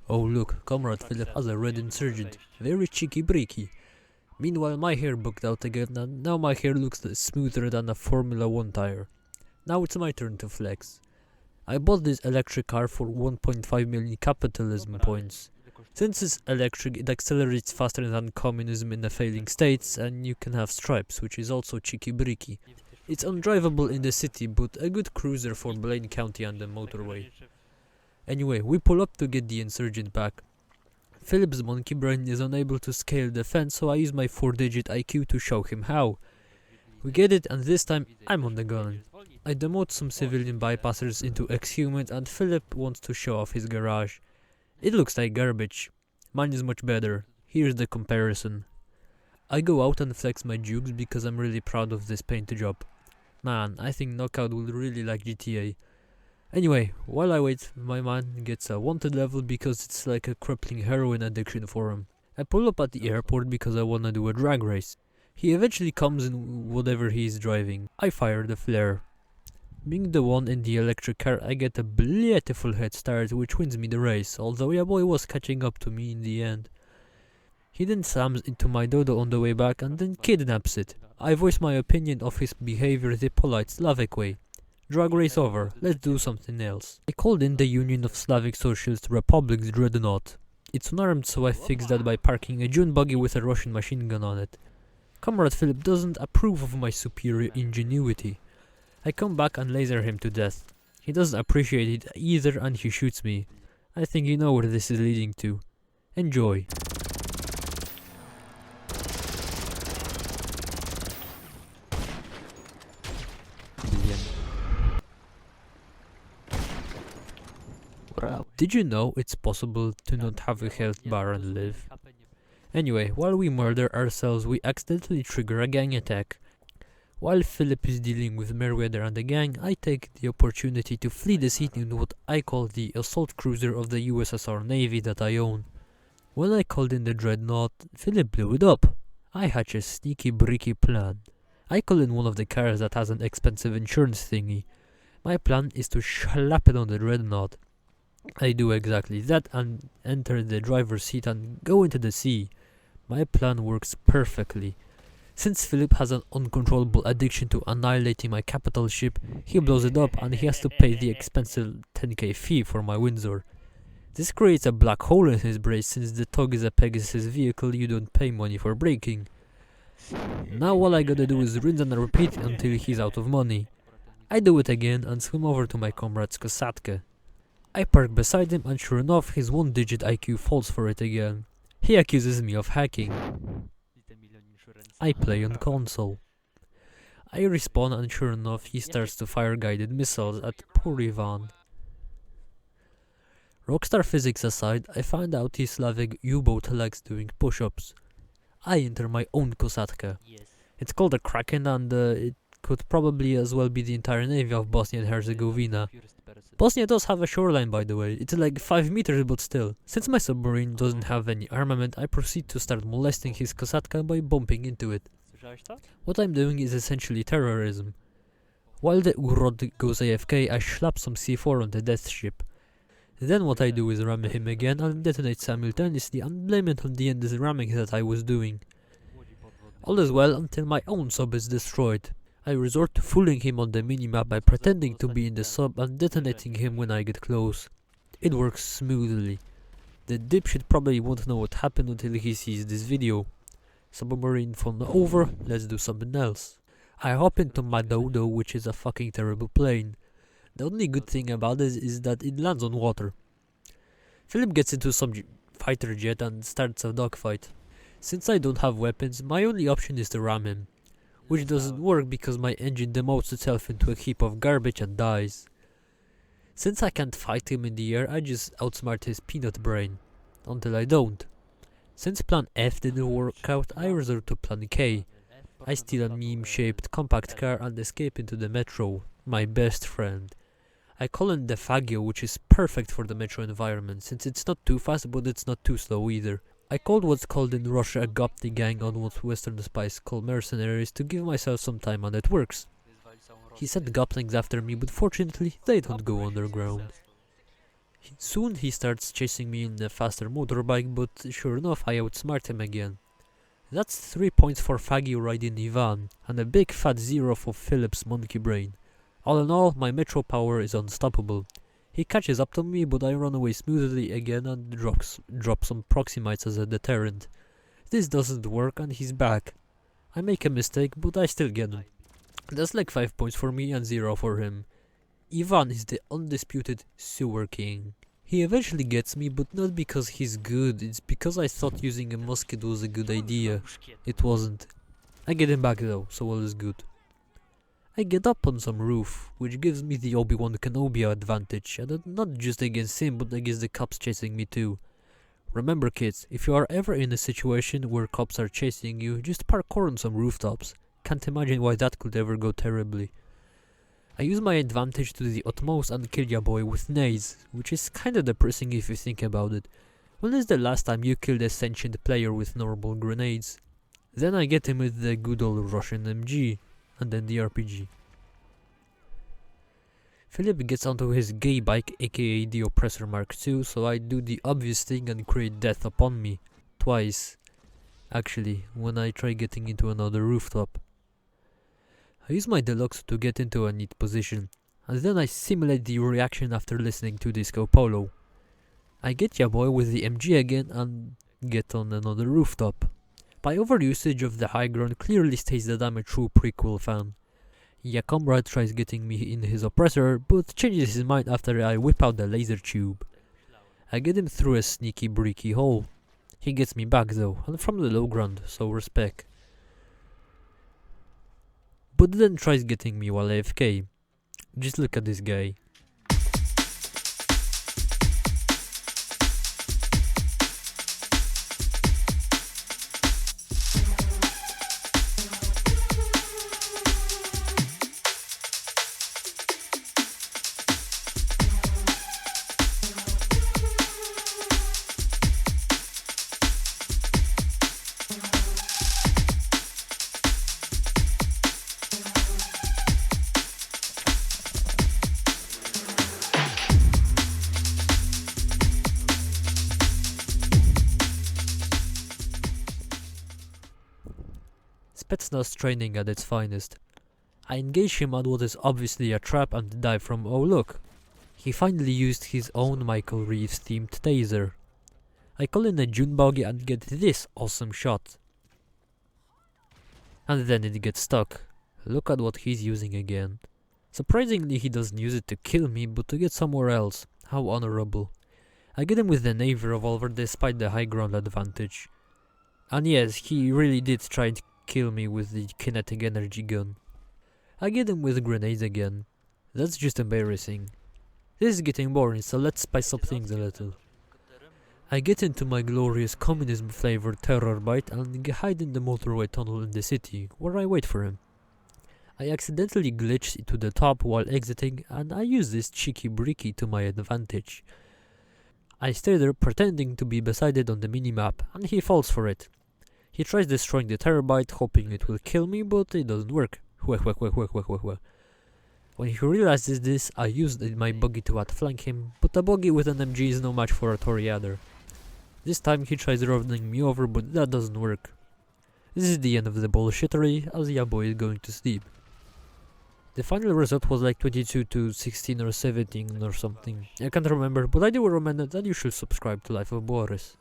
Oh look, Comrade Philip has a red insurgent. Very cheeky-breaky. Meanwhile my hair bugged out again and now my hair looks smoother than a Formula 1 tire. Now it's my turn to flex. I bought this electric car for 1.5 million capitalism points. Since it's electric, it accelerates faster than communism in the failing states, and you can have stripes, which is also cheeky-breaky. It's undrivable in the city, but a good cruiser for Blaine County and the motorway. Anyway, we pull up to get the insurgent back. Philip's monkey brain is unable to scale the fence, so I use my 4-digit IQ to show him how. We get it, and this time I'm on the gun. I demote some civilian bypassers into ex-humans, and Philip wants to show off his garage. It looks like garbage. Mine is much better. Here's the comparison. I go out and flex my jukes because I'm really proud of this paint job. Man, I think Knockout will really like GTA. Anyway, while I wait, my man gets a wanted level because it's like a crippling heroin addiction for him. I pull up at the airport because I wanna do a drag race. He eventually comes in whatever he is driving. I fire the flare. Being the one in the electric car, I get a beautiful head start which wins me the race, although your boy was catching up to me in the end. He then slams into my dodo on the way back and then kidnaps it. I voice my opinion of his behavior the polite Slavic way. Drag race over, let's do something else. I called in the Union of Slavic Socialist Republics Dreadnought. It's unarmed, so I fixed that by parking a June buggy with a Russian machine gun on it. Comrade Philip doesn't approve of my superior ingenuity. I come back and laser him to death. He doesn't appreciate it either and he shoots me. I think you know where this is leading to. Enjoy. Did you know it's possible to not have a health bar and live? Anyway, while we murder ourselves, we accidentally trigger a gang attack. While Philip is dealing with Meriwether and the gang, I take the opportunity to flee the scene in what I call the assault cruiser of the USSR Navy that I own. When I called in the Dreadnought, Philip blew it up. I hatch a sneaky bricky plan. I call in one of the cars that has an expensive insurance thingy. My plan is to slap it on the Dreadnought. I do exactly that and enter the driver's seat and go into the sea. My plan works perfectly. Since Philip has an uncontrollable addiction to annihilating my capital ship, he blows it up and he has to pay the expensive 10k fee for my Windsor. This creates a black hole in his brain since the Tug is a Pegasus vehicle you don't pay money for breaking. Now all I gotta do is rinse and repeat until he's out of money. I do it again and swim over to my comrade's Kosatka. I park beside him and sure enough his 1-digit IQ falls for it again. He accuses me of hacking. I play on console. I respawn and sure enough he starts to fire guided missiles at poor Ivan. Rockstar physics aside, I find out his Slavic U-boat likes doing push-ups. I enter my own Kosatka. It's called a Kraken and it could probably as well be the entire navy of Bosnia and Herzegovina. Bosnia does have a shoreline, by the way. It's like 5 meters, but still. Since my submarine doesn't have any armament, I proceed to start molesting his Kosatka by bumping into it. What I'm doing is essentially terrorism. While the Urod goes AFK, I slap some C4 on the death ship. Then what I do is ram him again and detonate simultaneously and blame it on the endless ramming that I was doing. All is well until my own sub is destroyed. I resort to fooling him on the minimap by pretending to be in the sub and detonating him when I get close. It works smoothly. The dipshit probably won't know what happened until he sees this video. Submarine fun over, let's do something else. I hop into my Dodo, which is a fucking terrible plane. The only good thing about it is that it lands on water. Philip gets into some fighter jet and starts a dogfight. Since I don't have weapons, my only option is to ram him. Which doesn't work because my engine demotes itself into a heap of garbage and dies. Since I can't fight him in the air, I just outsmart his peanut brain. Until I don't. Since plan F didn't work out, I resort to plan K. I steal a meme-shaped compact car and escape into the metro, my best friend. I call in the Fagio, which is perfect for the metro environment, since it's not too fast but it's not too slow either. I called what's called in Russia a Gopti gang on what Western spies call mercenaries to give myself some time and it works. He sent goblins after me, but fortunately they don't go underground. Soon he starts chasing me in a faster motorbike, but sure enough I outsmart him again. That's 3 points for Faggy riding Ivan, and a big fat 0 for Philip's monkey brain. All in all, my metro power is unstoppable. He catches up to me, but I run away smoothly again and drop some proximites as a deterrent. This doesn't work and he's back. I make a mistake, but I still get him. That's like 5 points for me and 0 for him. Ivan is the undisputed sewer king. He eventually gets me, but not because he's good, it's because I thought using a musket was a good idea. It wasn't. I get him back though, so all is good. I get up on some roof, which gives me the Obi-Wan Kenobi advantage, and not just against him, but against the cops chasing me too. Remember kids, if you are ever in a situation where cops are chasing you, just parkour on some rooftops. Can't imagine why that could ever go terribly. I use my advantage to the utmost and kill ya boy with nades, which is kinda depressing if you think about it. When is the last time you killed a sentient player with normal grenades? Then I get him with the good old Russian MG, and then the RPG. Philip gets onto his gay bike, aka the Oppressor Mark II, so I do the obvious thing and create death upon me. Twice. Actually, when I try getting into another rooftop. I use my deluxe to get into a neat position, and then I simulate the reaction after listening to Disco Polo. I get ya boy with the MG again and get on another rooftop. My overusage of the high ground clearly states that I'm a true prequel fan. Ya comrade tries getting me in his oppressor, but changes his mind after I whip out the laser tube. I get him through a sneaky bricky hole. He gets me back though, and from the low ground, so respect. But then tries getting me while AFK. Just look at this guy. Spetsnaz training at its finest. I engage him on what is obviously a trap and die from oh look. He finally used his own Michael Reeves themed taser. I call in a June buggy and get this awesome shot. And then it gets stuck. Look at what he's using again. Surprisingly he doesn't use it to kill me but to get somewhere else. How honorable. I get him with the Navy revolver despite the high ground advantage. And yes, he really did try to kill me with the kinetic energy gun. I get him with grenades again. That's just embarrassing. This is getting boring, so let's spice up things a little. I get into my glorious communism flavored terror bite and hide in the motorway tunnel in the city, where I wait for him. I accidentally glitch to the top while exiting and I use this cheeky bricky to my advantage. I stay there pretending to be beside it on the minimap and he falls for it. He tries destroying the terabyte, hoping it will kill me, but it doesn't work. When he realizes this, I used my buggy to outflank him, but a buggy with an MG is no match for a Toreador. This time he tries running me over, but that doesn't work. This is the end of the bullshittery, as Yaboy is going to sleep. The final result was like 22 to 16 or 17 or something. I can't remember, but I do recommend that you should subscribe to Life of Boris.